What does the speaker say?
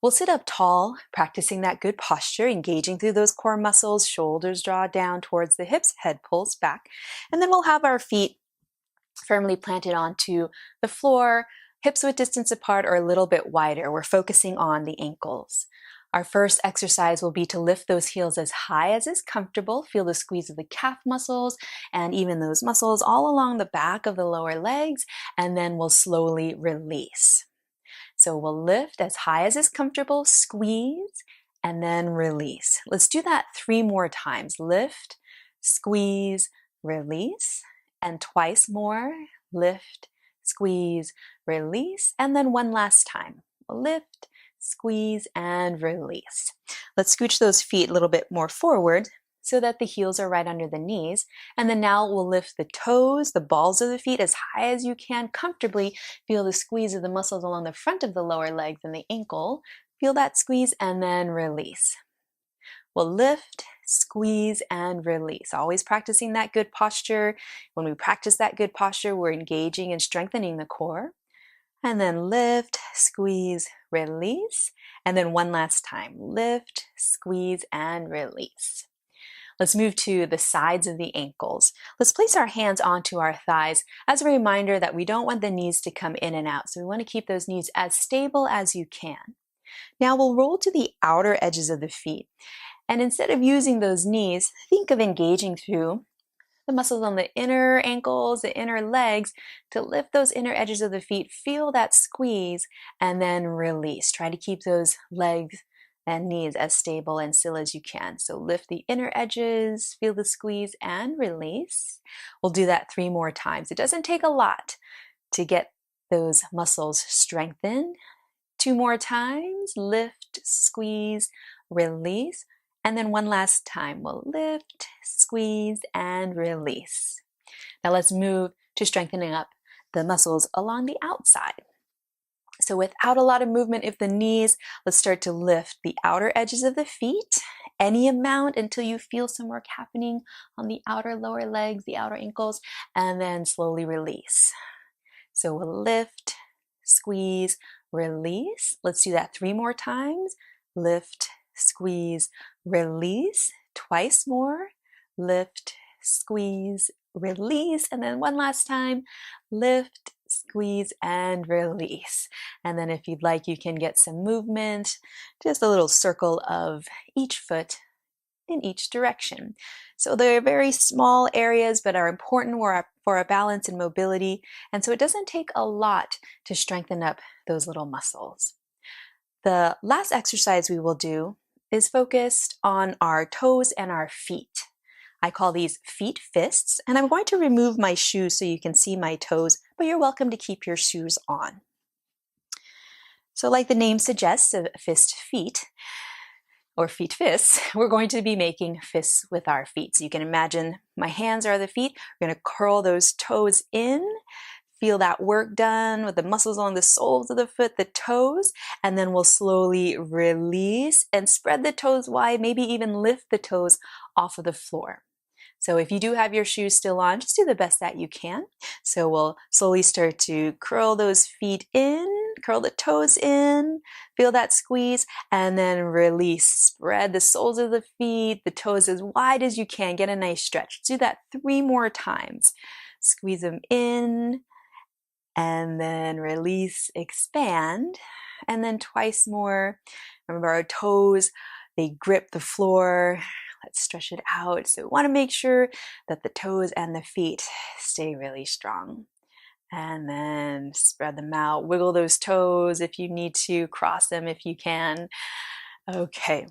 We'll sit up tall, practicing that good posture, engaging through those core muscles, shoulders draw down towards the hips, head pulls back, and then we'll have our feet firmly planted onto the floor, hips width distance apart or a little bit wider. We're focusing on the ankles. Our first exercise will be to lift those heels as high as is comfortable. Feel the squeeze of the calf muscles and even those muscles all along the back of the lower legs, and then we'll slowly release. So we'll lift as high as is comfortable, squeeze, and then release. Let's do that 3 more times. Lift, squeeze, release, and twice more. Lift, squeeze, release, and then one last time. Lift, squeeze, and release. Let's scooch those feet a little bit more forward so that the heels are right under the knees. And then now we'll lift the toes, the balls of the feet as high as you can comfortably. Feel the squeeze of the muscles along the front of the lower legs and the ankle. Feel that squeeze and then release. We'll lift, squeeze, and release. Always practicing that good posture. When we practice that good posture, we're engaging and strengthening the core. And then lift, squeeze, release. And then one last time. Lift, squeeze, and release. Let's move to the sides of the ankles. Let's place our hands onto our thighs as a reminder that we don't want the knees to come in and out. So we want to keep those knees as stable as you can. Now we'll roll to the outer edges of the feet. And instead of using those knees, think of engaging through the muscles on the inner ankles, the inner legs, to lift those inner edges of the feet. Feel that squeeze and then release. Try to keep those legs and knees as stable and still as you can. So lift the inner edges, feel the squeeze and release. We'll do that 3 more times. It doesn't take a lot to get those muscles strengthened. 2 more times, lift, squeeze, release. And then one last time, we'll lift, squeeze, and release. Now let's move to strengthening up the muscles along the outside. So without a lot of movement of the knees, let's start to lift the outer edges of the feet, any amount until you feel some work happening on the outer lower legs, the outer ankles, and then slowly release. So we'll lift, squeeze, release. Let's do that 3 more times. Lift, squeeze, release. Twice more. Lift, squeeze, release. And then one last time. Lift, squeeze, and release. And then if you'd like, you can get some movement, just a little circle of each foot in each direction. So they're very small areas, but are important for our balance and mobility. And so it doesn't take a lot to strengthen up those little muscles. The last exercise we will do is focused on our toes and our feet. I call these feet fists, and I'm going to remove my shoes so you can see my toes, but you're welcome to keep your shoes on. So like the name suggests, of fist feet, or feet fists, we're going to be making fists with our feet. So you can imagine my hands are the feet. We're going to curl those toes in, feel that work done with the muscles along the soles of the foot, the toes, and then we'll slowly release and spread the toes wide, maybe even lift the toes off of the floor. So if you do have your shoes still on, just do the best that you can. So we'll slowly start to curl those feet in, curl the toes in, feel that squeeze, and then release. Spread the soles of the feet, the toes as wide as you can. Get a nice stretch. Do that 3 more times. Squeeze them in, and then release, expand, and then twice more. Remember, our toes, they grip the floor. Let's stretch it out. So we want to make sure that the toes and the feet stay really strong. And then spread them out. Wiggle those toes if you need to. Cross them if you can. Okay.